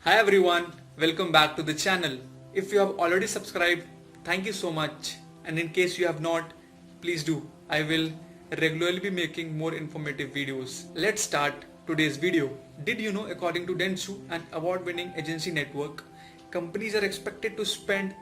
Hi everyone, welcome back to the channel. If you have already subscribed, thank you so much. And in case you have not, please do. I will regularly be making more informative videos. Let's start today's video. Did you know, according to Dentsu, an award-winning agency network, companies are expected to spend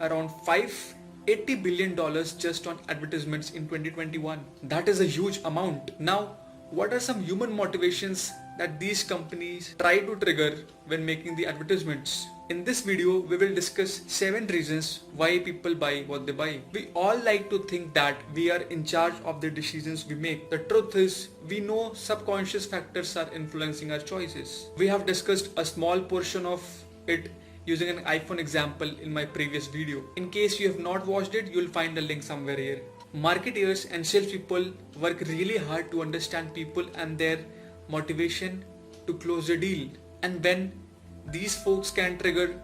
around $580 billion just on advertisements in 2021. That is a huge amount. Now, what are some human motivations that these companies try to trigger when making the advertisements? In this video, we will discuss 7 reasons why people buy what they buy. We all like to think that we are in charge of the decisions we make. The truth is, we know subconscious factors are influencing our choices. We have discussed a small portion of it using an iPhone example in my previous video. In case you have not watched it, you'll find a link somewhere here. Marketers and salespeople work really hard to understand people and their motivation to close a deal. And when these folks can trigger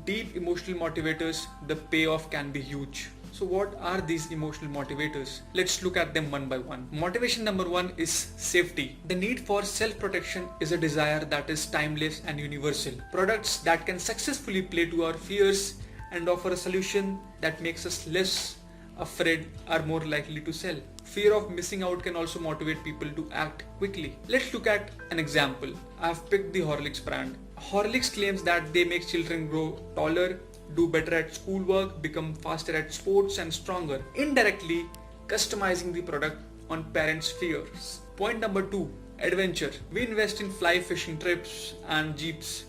deep emotional motivators, the payoff can be huge. So what are these emotional motivators? Let's look at them one by one. Motivation number 1 is safety. The need for self-protection is a desire that is timeless and universal. Products that can successfully play to our fears and offer a solution that makes us less afraid are more likely to sell. Fear of missing out can also motivate people to act quickly. Let's look at an example. I've picked the Horlicks brand. Horlicks claims that they make children grow taller, do better at schoolwork, become faster at sports and stronger, indirectly customizing the product on parents' fears. Point number 2, adventure. We invest in fly fishing trips and jeeps.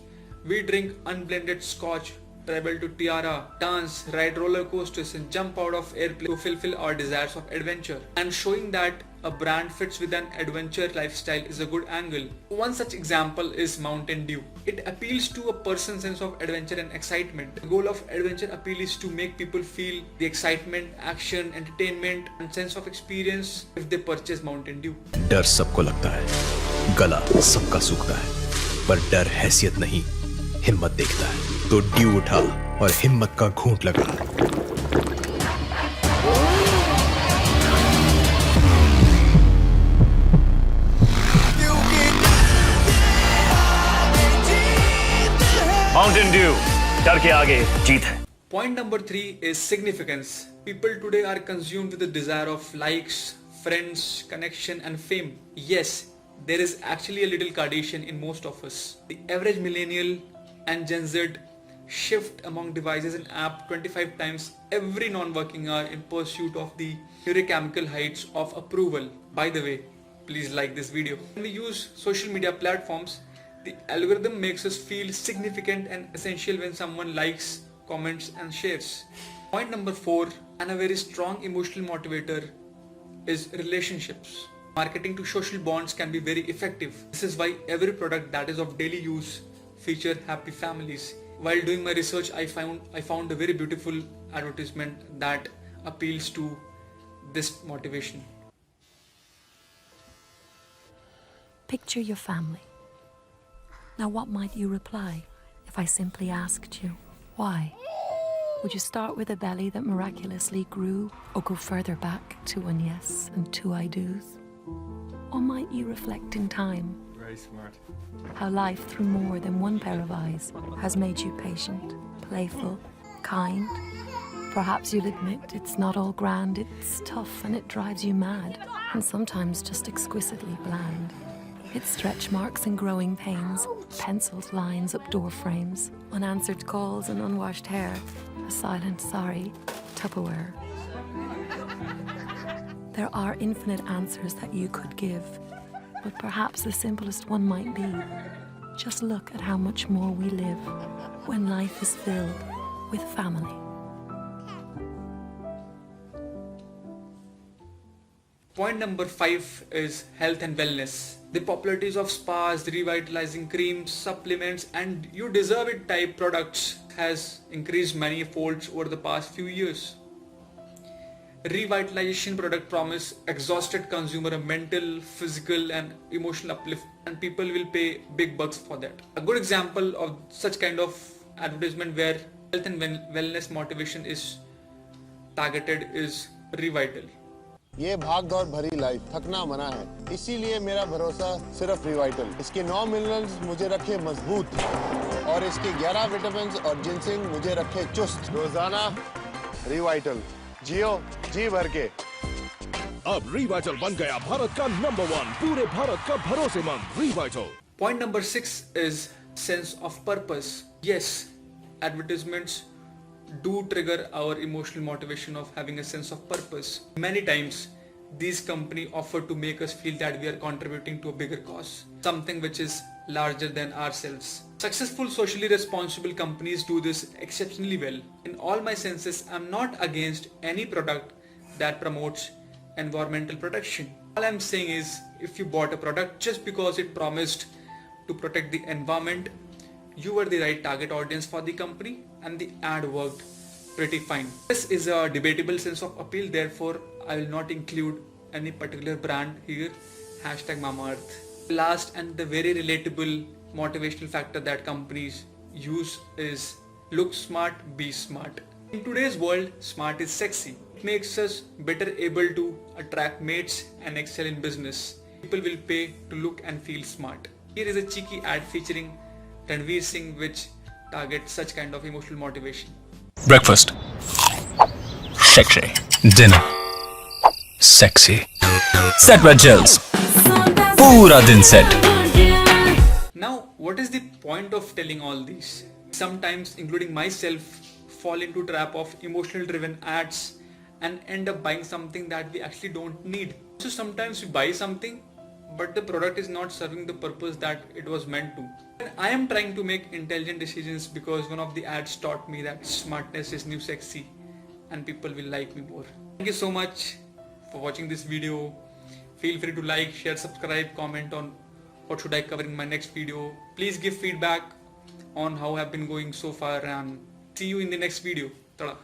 We drink unblended scotch, travel to Tiara, dance, ride roller coasters and jump out of airplanes to fulfill our desires of adventure. And showing that a brand fits with an adventure lifestyle is a good angle. One such example is Mountain Dew. It appeals to a person's sense of adventure and excitement. The goal of adventure appeal is to make people feel the excitement, action, entertainment and sense of experience if they purchase Mountain Dew. डर सबको लगता है, गला सबका सूखता है, पर डर हैसियत नहीं, हिम्मत देखता है। तो ड्यू उठा और हिम्मत का घूंट लगा। Mountain Dew, डर के आगे जीत है। Point number 3 is significance. People today are consumed with the desire of likes, friends, connection and fame. Yes, there is actually a little Kardashian in most of us. The average millennial and Gen Z shift among devices and app 25 times every non-working hour in pursuit of the neurochemical heights of approval. By the way, please like this video. When we use social media platforms, the algorithm makes us feel significant and essential when someone likes, comments and shares. Point number 4, and a very strong emotional motivator, is relationships. Marketing to social bonds can be very effective. This is why every product that is of daily use feature happy families. While doing my research, I found a very beautiful advertisement that appeals to this motivation. Picture your family. Now what might you reply if I simply asked you, why? Would you start with a belly that miraculously grew, or go further back to one yes and 2 I do's? Or might you reflect in time? Very smart. How life through more than one pair of eyes has made you patient, playful, kind. Perhaps you'll admit it's not all grand, it's tough and it drives you mad, and sometimes just exquisitely bland. It's stretch marks and growing pains, penciled lines up door frames, unanswered calls and unwashed hair, a silent sorry, Tupperware. There are infinite answers that you could give, but perhaps the simplest one might be, just look at how much more we live when life is filled with family. Point number 5 is health and wellness. The popularities of spas, revitalizing creams, supplements and you deserve it type products has increased many folds over the past few years. Revitalization product promise exhausted consumer a mental, physical and emotional uplift, and people will pay big bucks for that. A good example of such kind of advertisement where health and wellness motivation is targeted is Revital. ये भाग दौड़ भरी life थकना मना है, इसीलिए मेरा भरोसा सिर्फ रिवाइटल। इसके 9 मिनरल्स मुझे रखे मजबूत और इसकी 11 विटामिन और जिंसिंग मुझे रखे चुस्त। रोजाना रिवाइटल, जियो जी भर के। अब रिवाइटल बन गया भारत का नंबर 1, पूरे भारत का भरोसेमंद Revital. Point number 6 is sense of purpose. Yes, advertisements do trigger our emotional motivation of having a sense of purpose. Many times, these companies offer to make us feel that we are contributing to a bigger cause, something which is larger than ourselves. Successful, socially responsible companies do this exceptionally well. In all my senses, I'm not against any product that promotes environmental protection. All I'm saying is, if you bought a product just because it promised to protect the environment, you were the right target audience for the company and the ad worked pretty fine. This is a debatable sense of appeal, therefore I will not include any particular brand here. #Mamaearth. Last and the very relatable motivational factor that companies use is look smart, be smart. In today's world, smart is sexy. It makes us better able to attract mates and excel in business. People will pay to look and feel smart. Here is a cheeky ad featuring Ranveer Singh which targets such kind of emotional motivation. Breakfast. Sexy. Dinner. Sexy. Set with gels. पूरा दिन set. Now, what is the point of telling all these? Sometimes, including myself, fall into trap of emotional driven ads and end up buying something that we actually don't need. So sometimes we buy something but the product is not serving the purpose that it was meant to. And I am trying to make intelligent decisions because one of the ads taught me that smartness is new sexy and people will like me more. Thank you so much for watching this video. Feel free to like, share, subscribe, comment on what should I cover in my next video. Please give feedback on how I've been going so far and see you in the next video. Tada.